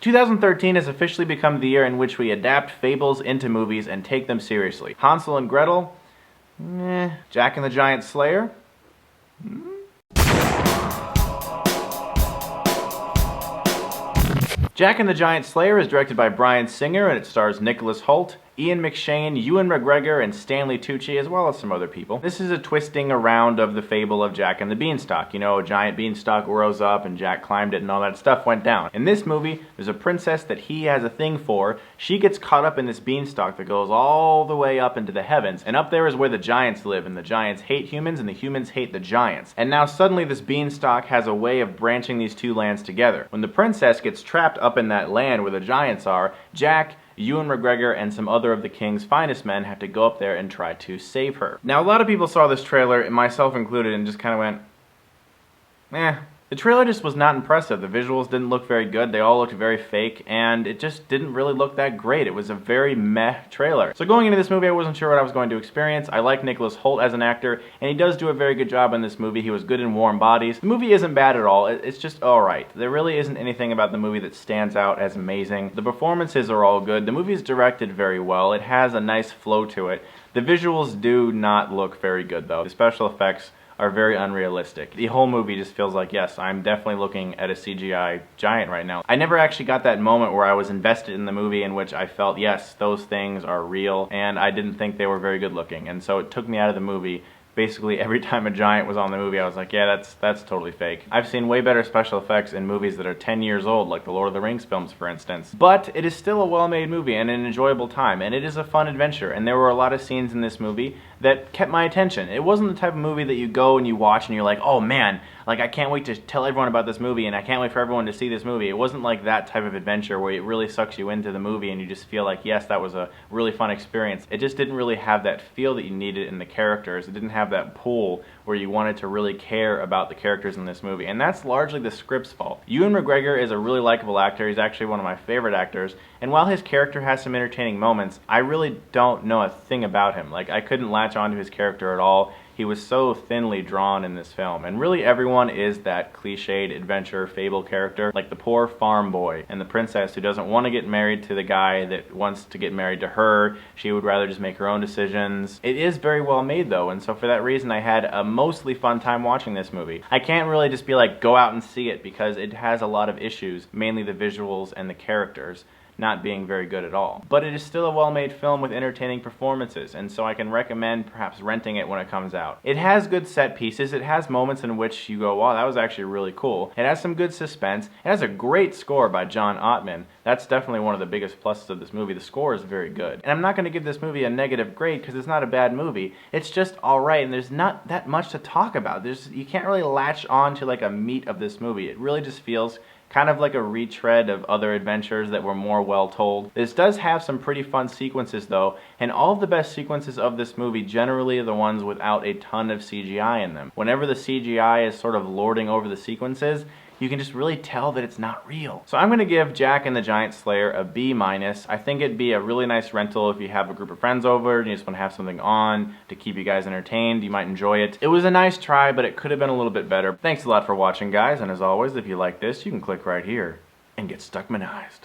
2013 has officially become the year in which we adapt fables into movies and take them seriously. Hansel and Gretel? Jack and the Giant Slayer? Jack and the Giant Slayer is directed by Bryan and it stars Nicholas Hoult, Ian McShane, Ewan McGregor, and Stanley Tucci, as well as some other people. This is a twisting around of the fable of Jack and the Beanstalk. You know, a giant beanstalk rose up and Jack climbed it and all that stuff went down. In this movie, there's a princess that he has a thing for. She gets caught up in this beanstalk that goes all the way up into the heavens, and up there is where the giants live, and the giants hate humans and the humans hate the giants. And now suddenly this beanstalk has a way of branching these two lands together. When the princess gets trapped up in that land where the giants are, Jack, Ewan McGregor, and some other of the king's finest men have to go up there and try to save her. Now, a lot of people saw this trailer, myself included, and just kind of went, eh. The trailer just was not impressive. The visuals didn't look very good, they all looked very fake, and it just didn't really look that great. It was a very meh trailer. So going into this movie, I wasn't sure what I was going to experience. I like Nicholas Hoult as an actor, and he does do a very good job in this movie. He was good in Warm Bodies. The movie isn't bad at all, it's just alright. There really isn't anything about the movie that stands out as amazing. The performances are all good. The movie is directed very well. It has a nice flow to it. The visuals do not look very good though. The special effects are very unrealistic. The whole movie just feels like, yes, I'm definitely looking at a CGI giant right now. I never actually got that moment where I was invested in the movie in which I felt, yes, those things are real, and I didn't think they were very good looking. And so it took me out of the movie. Basically, every time a giant was on the movie, I was like, yeah, that's totally fake. I've seen way better special effects in movies that are 10 years old, like the Lord of the Rings films, for instance. But it is still a well-made movie and an enjoyable time, and it is a fun adventure, and there were a lot of scenes in this movie that kept my attention. It wasn't the type of movie that you go and you watch and you're like, oh man, like I can't wait to tell everyone about this movie and I can't wait for everyone to see this movie. It wasn't like that type of adventure where it really sucks you into the movie and you just feel like, yes, that was a really fun experience. It just didn't really have that feel that you needed in the characters. It didn't have that pull where you wanted to really care about the characters in this movie, and that's largely the script's fault. Ewan McGregor is a really likable actor. He's actually one of my favorite actors, and while his character has some entertaining moments, I really don't know a thing about him. Like, I couldn't latch onto his character at all. He was so thinly drawn in this film, and really everyone is that cliched adventure fable character, like the poor farm boy and the princess who doesn't want to get married to the guy that wants to get married to her. She would rather just make her own decisions. It is very well made though, and so for that reason I had a mostly fun time watching this movie. I can't really just be like, go out and see it, because it has a lot of issues, mainly the visuals and the characters not being very good at all. But it is still a well-made film with entertaining performances, and so I can recommend perhaps renting it when it comes out. It has good set pieces. It has moments in which you go, wow, that was actually really cool. It has some good suspense. It has a great score by Otteman. That's definitely one of the biggest pluses of this movie. The score is very good. And I'm not going to give this movie a negative grade because it's not a bad movie. It's just alright, and there's not that much to talk about. You can't really latch on to like a meat of this movie. It really just feels kind of like a retread of other adventures that were more well told. This does have some pretty fun sequences though, and all of the best sequences of this movie generally are the ones without a ton of CGI in them. Whenever the CGI is sort of lording over the sequences, you can just really tell that it's not real. So I'm going to give Jack and the Giant Slayer a B-. I think it'd be a really nice rental if you have a group of friends over and you just want to have something on to keep you guys entertained. You might enjoy it. It was a nice try, but it could have been a little bit better. Thanks a lot for watching, guys, and as always, if you like this, you can click right here and get Stuckmanized.